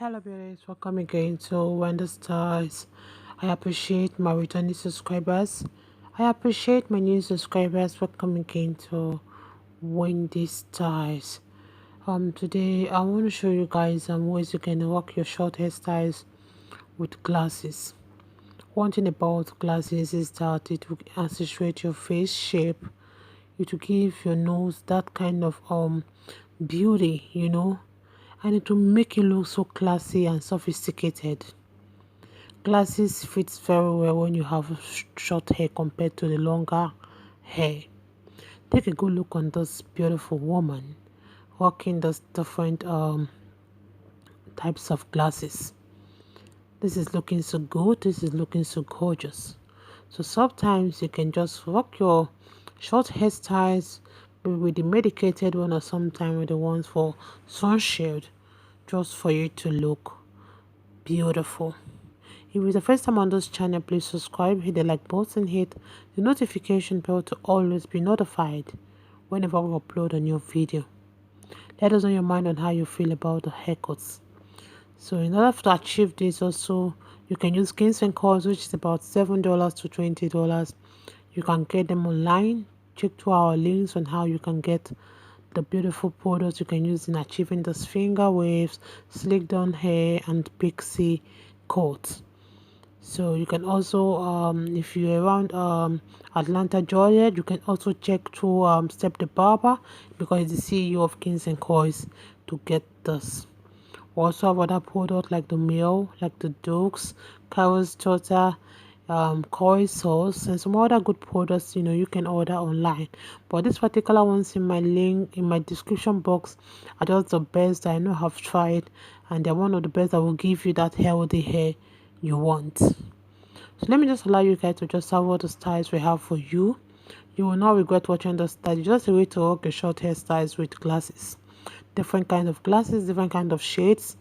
Hello beauties, welcome again to When the Stars. I appreciate my returning subscribers. I appreciate my new subscribers. Welcome again to When the Stars. Today I want to show you guys ways you can rock your short hairstyles with glasses. One thing about glasses is that it will accentuate your face shape. It will give your nose that kind of beauty, and it will make you look so classy and sophisticated. Glasses fits very well when you have short hair compared to the longer hair. Take a good look on this beautiful woman rocking those different types of glasses. This is looking so good. This is looking so gorgeous. So sometimes you can just rock your short hairstyles with the medicated one, or sometimes with the ones for sunshade, just for you to look beautiful. If it's the first time on this channel, please subscribe, hit the like button, hit the notification bell to always be notified whenever we upload a new video. Let us know your mind on how you feel about the haircuts. So in order to achieve this also, you can use Kings and Calls, which is about $7 to $20. You can get them online. Check to our links on how you can get the beautiful products you can use in achieving those finger waves, slick down hair, and pixie coat. So you can also if you're around Atlanta, Georgia, you can also check to Step the Barber, because it's the CEO of Kings and Coils, to get this. We also have other products like the MIELLE, like the Dukes, Carol's Daughter, Koi sauce, and some other good products you can order online. But this particular ones in my link in my description box are just the best that I know have tried, and they're one of the best that will give you that healthy hair you want. So let me just allow you guys to just have all the styles we have for you. You will not regret watching the style. It's just a way to rock your short hairstyles with glasses. Different kind of glasses, different kind of shades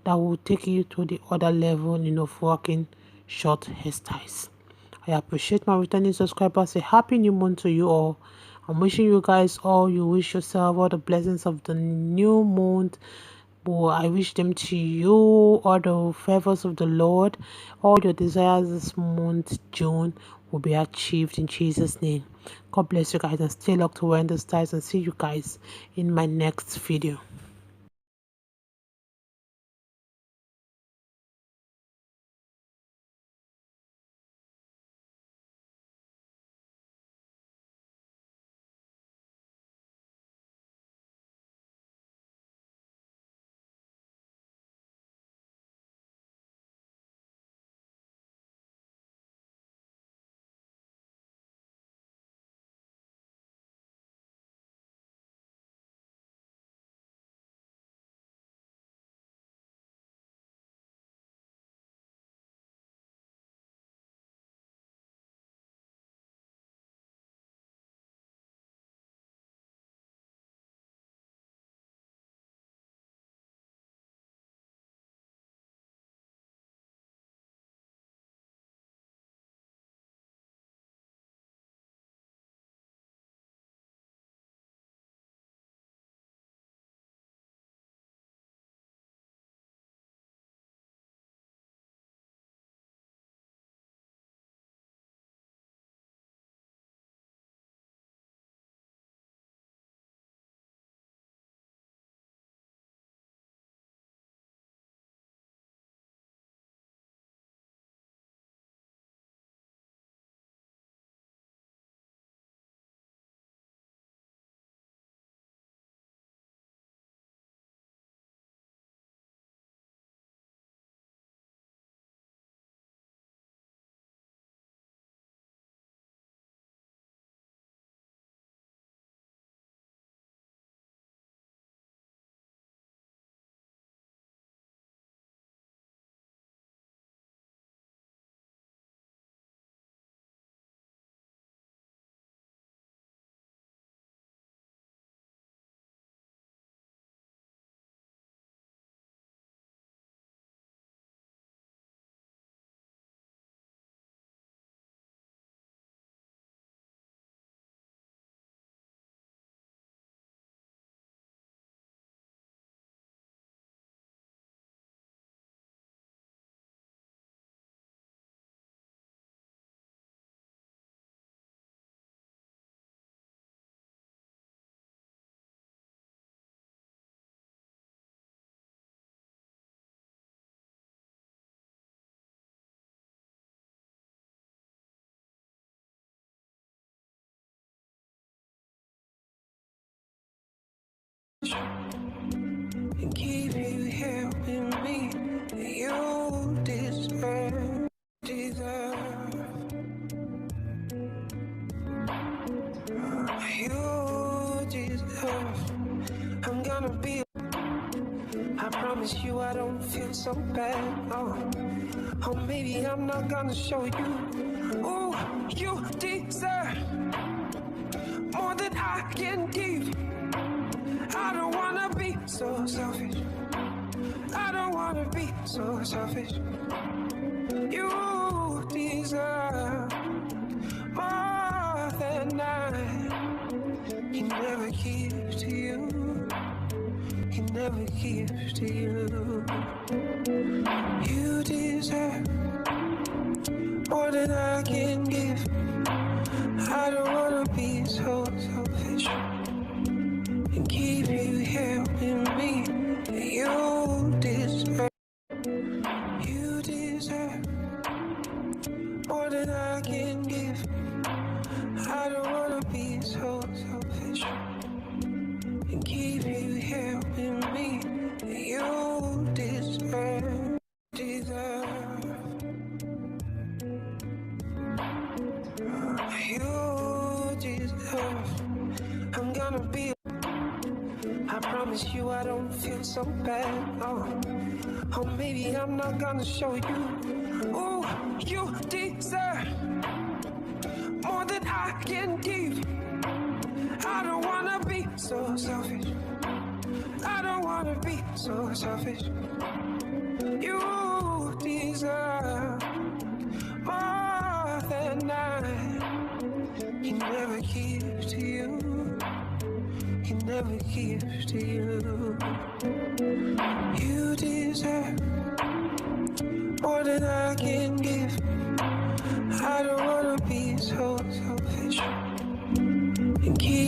that will take you to the other level of rocking short hairstyles. I appreciate my returning subscribers. A happy new month to you all. I'm wishing you guys all you wish yourself all the blessings of the new month. But I wish them to you, all the favors of the Lord. All your desires this month, June, will be achieved in Jesus' name. God bless you guys, and stay locked to When the Stars, and see you guys in my next video. and keep you here with me. You deserve. You deserve. I'm gonna be. I promise you I don't feel so bad. Oh, maybe I'm not gonna show you. Oh, you deserve more than I can give. I don't wanna be so selfish. I don't wanna be so selfish. You deserve more than I can never give to you. Can never give to you. You deserve more than I can give. I don't wanna be so selfish and keep you here with me. You deserve. You deserve more than I can give. I don't wanna be so selfish and keep you here with me. You deserve. You deserve. I'm gonna be. I promise you I don't feel so bad. Oh, maybe I'm not gonna show you. Oh, you deserve more than I can give. I don't wanna be so selfish. I don't wanna be so selfish. You deserve more than I can never give to you. Can never give to you. You deserve more than I can give. I don't wanna be so selfish and keep